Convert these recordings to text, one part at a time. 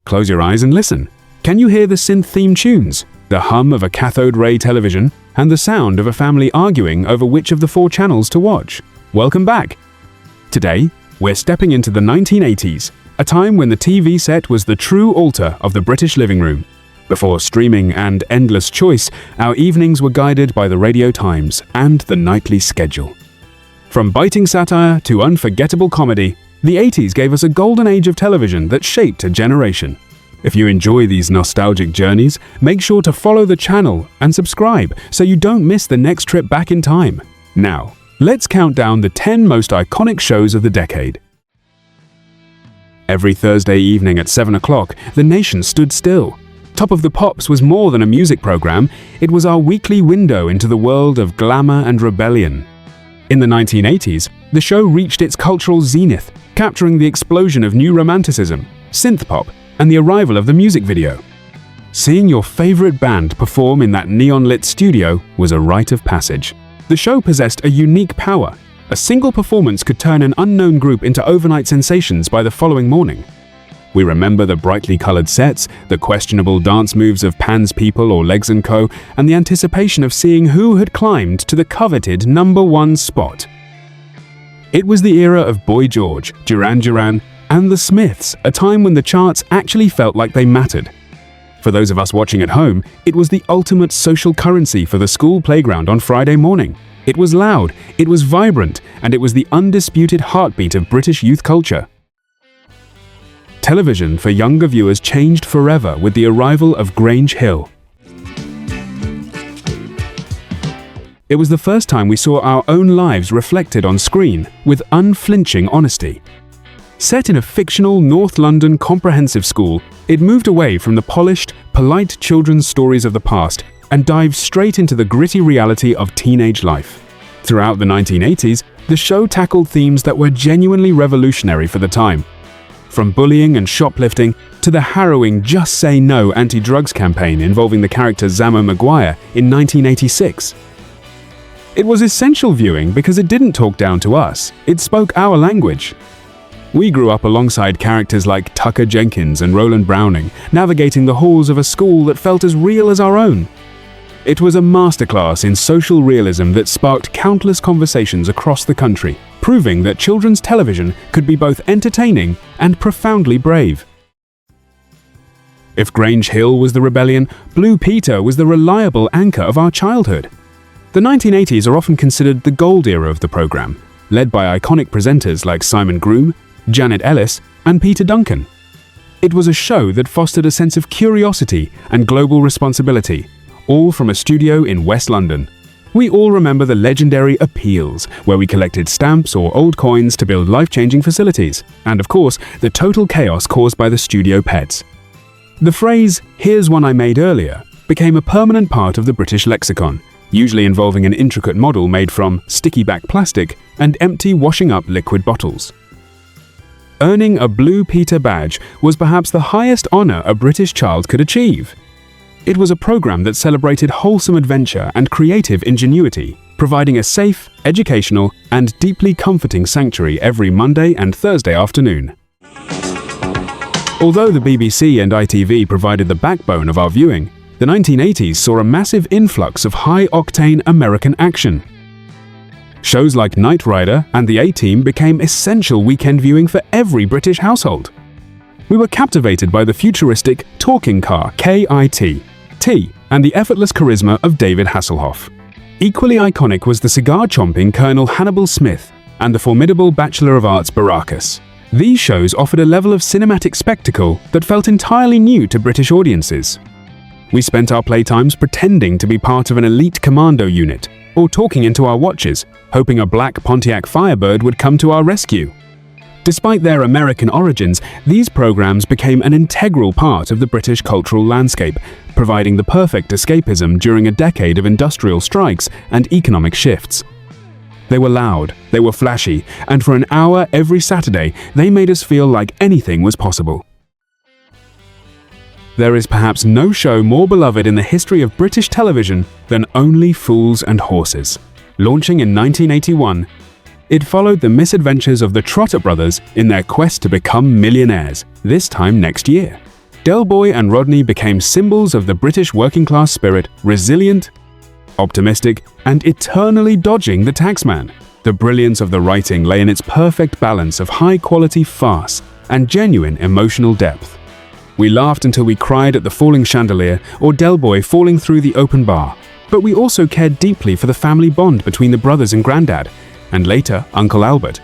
Close your eyes and listen. Can you hear the synth-theme tunes, the hum of a cathode ray television, and the sound of a family arguing over which of the 4 channels to watch? Welcome back! Today, we're stepping into the 1980s, a time when the TV set was the true altar of the British living room. Before streaming and endless choice, our evenings were guided by the Radio Times and the nightly schedule. From biting satire to unforgettable comedy, the 80s gave us a golden age of television that shaped a generation. If you enjoy these nostalgic journeys, make sure to follow the channel and subscribe so you don't miss the next trip back in time. Now, let's count down the 10 most iconic shows of the decade. Every Thursday evening at 7 o'clock, the nation stood still. Top of the Pops was more than a music program, it was our weekly window into the world of glamour and rebellion. In the 1980s, the show reached its cultural zenith, capturing the explosion of new romanticism, synth-pop, and the arrival of the music video. Seeing your favorite band perform in that neon-lit studio was a rite of passage. The show possessed a unique power. A single performance could turn an unknown group into overnight sensations by the following morning. We remember the brightly colored sets, the questionable dance moves of Pan's People or Legs & Co., and the anticipation of seeing who had climbed to the coveted #1 spot. It was the era of Boy George, Duran Duran, and the Smiths, a time when the charts actually felt like they mattered. For those of us watching at home, it was the ultimate social currency for the school playground on Friday morning. It was loud, it was vibrant, and it was the undisputed heartbeat of British youth culture. Television for younger viewers changed forever with the arrival of Grange Hill. It was the first time we saw our own lives reflected on screen with unflinching honesty. Set in a fictional North London comprehensive school, it moved away from the polished, polite children's stories of the past and dived straight into the gritty reality of teenage life. Throughout the 1980s, the show tackled themes that were genuinely revolutionary for the time. From bullying and shoplifting to the harrowing Just Say No anti-drugs campaign involving the character Zammo Maguire in 1986. It was essential viewing because it didn't talk down to us, it spoke our language. We grew up alongside characters like Tucker Jenkins and Roland Browning, navigating the halls of a school that felt as real as our own. It was a masterclass in social realism that sparked countless conversations across the country, proving that children's television could be both entertaining and profoundly brave. If Grange Hill was the rebellion, Blue Peter was the reliable anchor of our childhood. The 1980s are often considered the gold era of the program, led by iconic presenters like Simon Groom, Janet Ellis, and Peter Duncan. It was a show that fostered a sense of curiosity and global responsibility, all from a studio in West London. We all remember the legendary appeals, where we collected stamps or old coins to build life-changing facilities, and of course, the total chaos caused by the studio pets. The phrase, "Here's one I made earlier," became a permanent part of the British lexicon, usually involving an intricate model made from sticky-back plastic and empty washing-up liquid bottles. Earning a Blue Peter badge was perhaps the highest honor a British child could achieve. It was a program that celebrated wholesome adventure and creative ingenuity, providing a safe, educational, and deeply comforting sanctuary every Monday and Thursday afternoon. Although the BBC and ITV provided the backbone of our viewing, the 1980s saw a massive influx of high-octane American action. Shows like Knight Rider and The A-Team became essential weekend viewing for every British household. We were captivated by the futuristic talking car KIT, and the effortless charisma of David Hasselhoff. Equally iconic was the cigar-chomping Colonel Hannibal Smith and the formidable Bachelor of Arts Baracus. These shows offered a level of cinematic spectacle that felt entirely new to British audiences. We spent our playtimes pretending to be part of an elite commando unit, or talking into our watches, hoping a black Pontiac Firebird would come to our rescue. Despite their American origins, these programs became an integral part of the British cultural landscape, providing the perfect escapism during a decade of industrial strikes and economic shifts. They were loud, they were flashy, and for an hour every Saturday, they made us feel like anything was possible. There is perhaps no show more beloved in the history of British television than Only Fools and Horses. Launching in 1981, it followed the misadventures of the Trotter brothers in their quest to become millionaires, this time next year. Del Boy and Rodney became symbols of the British working-class spirit, resilient, optimistic, and eternally dodging the taxman. The brilliance of the writing lay in its perfect balance of high-quality farce and genuine emotional depth. We laughed until we cried at the falling chandelier or Del Boy falling through the open bar, but we also cared deeply for the family bond between the brothers and Grandad, and later Uncle Albert.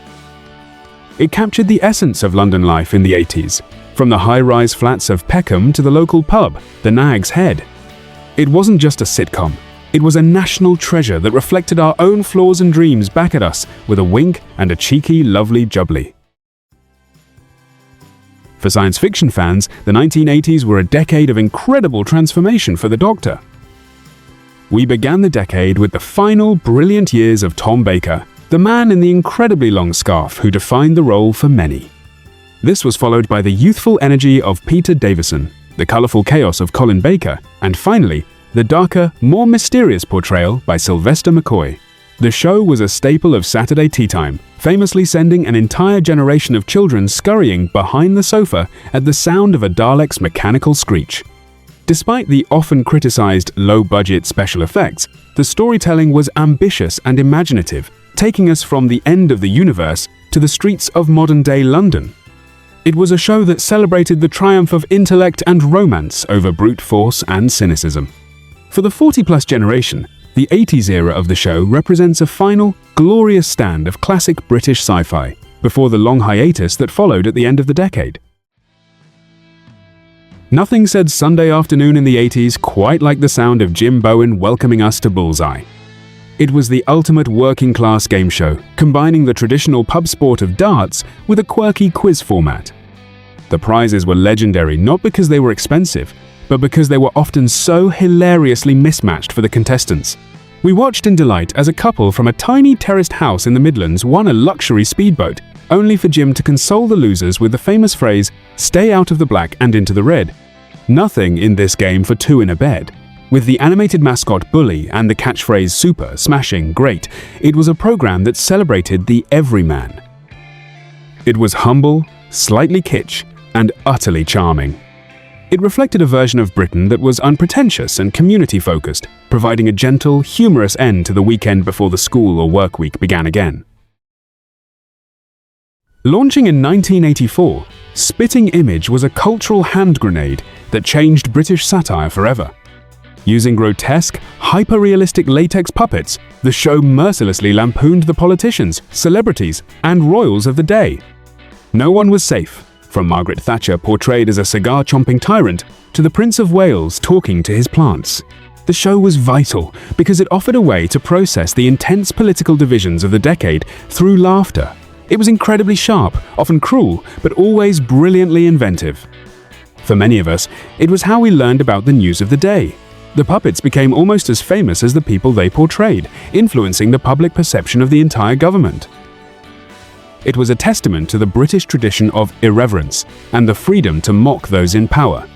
It captured the essence of London life in the 80s, from the high-rise flats of Peckham to the local pub, the Nag's Head. It wasn't just a sitcom. It was a national treasure that reflected our own flaws and dreams back at us with a wink and a cheeky, lovely jubbly. For science fiction fans, the 1980s were a decade of incredible transformation for the Doctor. We began the decade with the final brilliant years of Tom Baker, the man in the incredibly long scarf who defined the role for many. This was followed by the youthful energy of Peter Davison, the colourful chaos of Colin Baker, and finally, the darker, more mysterious portrayal by Sylvester McCoy. The show was a staple of Saturday tea time, famously sending an entire generation of children scurrying behind the sofa at the sound of a Dalek's mechanical screech. Despite the often criticized low-budget special effects, the storytelling was ambitious and imaginative, taking us from the end of the universe to the streets of modern-day London. It was a show that celebrated the triumph of intellect and romance over brute force and cynicism. For the 40-plus generation, the 80s era of the show represents a final, glorious stand of classic British sci-fi, before the long hiatus that followed at the end of the decade. Nothing said Sunday afternoon in the 80s quite like the sound of Jim Bowen welcoming us to Bullseye. It was the ultimate working-class game show, combining the traditional pub sport of darts with a quirky quiz format. The prizes were legendary not because they were expensive, but because they were often so hilariously mismatched for the contestants. We watched in delight as a couple from a tiny terraced house in the Midlands won a luxury speedboat, only for Jim to console the losers with the famous phrase, "Stay out of the black and into the red." Nothing in this game for two in a bed. With the animated mascot Bully and the catchphrase "Super, Smashing, Great," it was a program that celebrated the everyman. It was humble, slightly kitsch, and utterly charming. It reflected a version of Britain that was unpretentious and community-focused, providing a gentle, humorous end to the weekend before the school or work week began again. Launching in 1984, Spitting Image was a cultural hand grenade that changed British satire forever. Using grotesque, hyper-realistic latex puppets, the show mercilessly lampooned the politicians, celebrities, and royals of the day. No one was safe, from Margaret Thatcher portrayed as a cigar-chomping tyrant to the Prince of Wales talking to his plants. The show was vital because it offered a way to process the intense political divisions of the decade through laughter. It was incredibly sharp, often cruel, but always brilliantly inventive. For many of us, it was how we learned about the news of the day. The puppets became almost as famous as the people they portrayed, influencing the public perception of the entire government. It was a testament to the British tradition of irreverence and the freedom to mock those in power.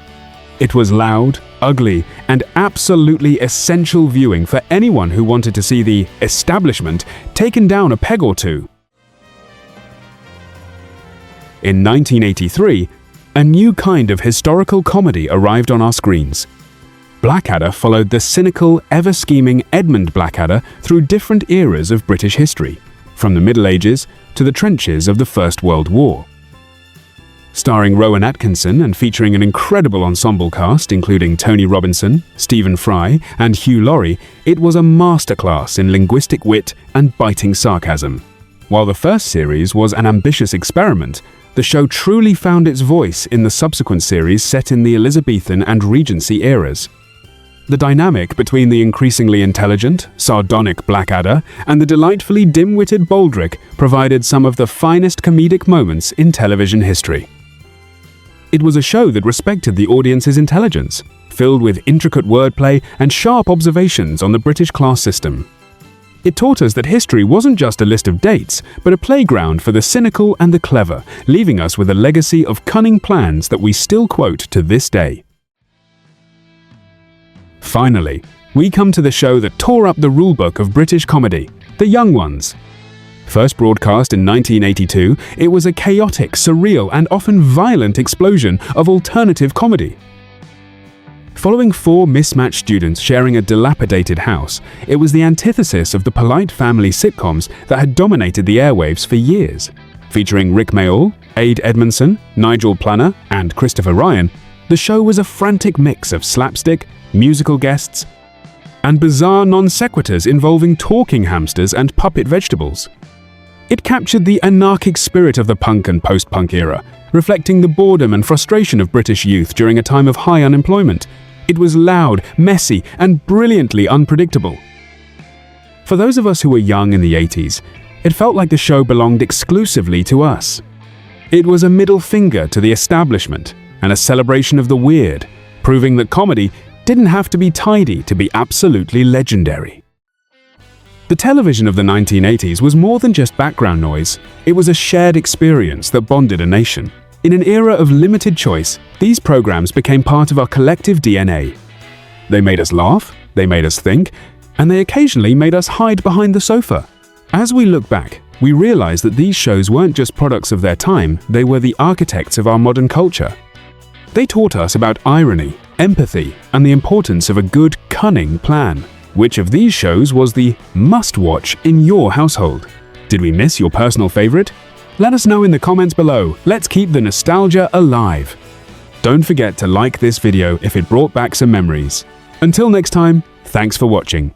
It was loud, ugly, and absolutely essential viewing for anyone who wanted to see the establishment taken down a peg or two. In 1983, a new kind of historical comedy arrived on our screens. Blackadder followed the cynical, ever-scheming Edmund Blackadder through different eras of British history, from the Middle Ages to the trenches of the First World War. Starring Rowan Atkinson and featuring an incredible ensemble cast including Tony Robinson, Stephen Fry, and Hugh Laurie, it was a masterclass in linguistic wit and biting sarcasm. While the first series was an ambitious experiment, the show truly found its voice in the subsequent series set in the Elizabethan and Regency eras. The dynamic between the increasingly intelligent, sardonic Blackadder and the delightfully dim-witted Baldric provided some of the finest comedic moments in television history. It was a show that respected the audience's intelligence, filled with intricate wordplay and sharp observations on the British class system. It taught us that history wasn't just a list of dates, but a playground for the cynical and the clever, leaving us with a legacy of cunning plans that we still quote to this day. Finally, we come to the show that tore up the rulebook of British comedy, The Young Ones. First broadcast in 1982, it was a chaotic, surreal, and often violent explosion of alternative comedy. Following four mismatched students sharing a dilapidated house, it was the antithesis of the polite family sitcoms that had dominated the airwaves for years. Featuring Rick Mayall, Ade Edmondson, Nigel Planer, and Christopher Ryan, the show was a frantic mix of slapstick, musical guests, and bizarre non-sequiturs involving talking hamsters and puppet vegetables. It captured the anarchic spirit of the punk and post-punk era, reflecting the boredom and frustration of British youth during a time of high unemployment. It was loud, messy, and brilliantly unpredictable. For those of us who were young in the 80s, it felt like the show belonged exclusively to us. It was a middle finger to the establishment and a celebration of the weird, proving that comedy didn't have to be tidy to be absolutely legendary. The television of the 1980s was more than just background noise. It was a shared experience that bonded a nation. In an era of limited choice, these programs became part of our collective DNA. They made us laugh, they made us think, and they occasionally made us hide behind the sofa. As we look back, we realize that these shows weren't just products of their time, they were the architects of our modern culture. They taught us about irony, empathy, and the importance of a good, cunning plan. Which of these shows was the must-watch in your household? Did we miss your personal favorite? Let us know in the comments below. Let's keep the nostalgia alive. Don't forget to like this video if it brought back some memories. Until next time, thanks for watching.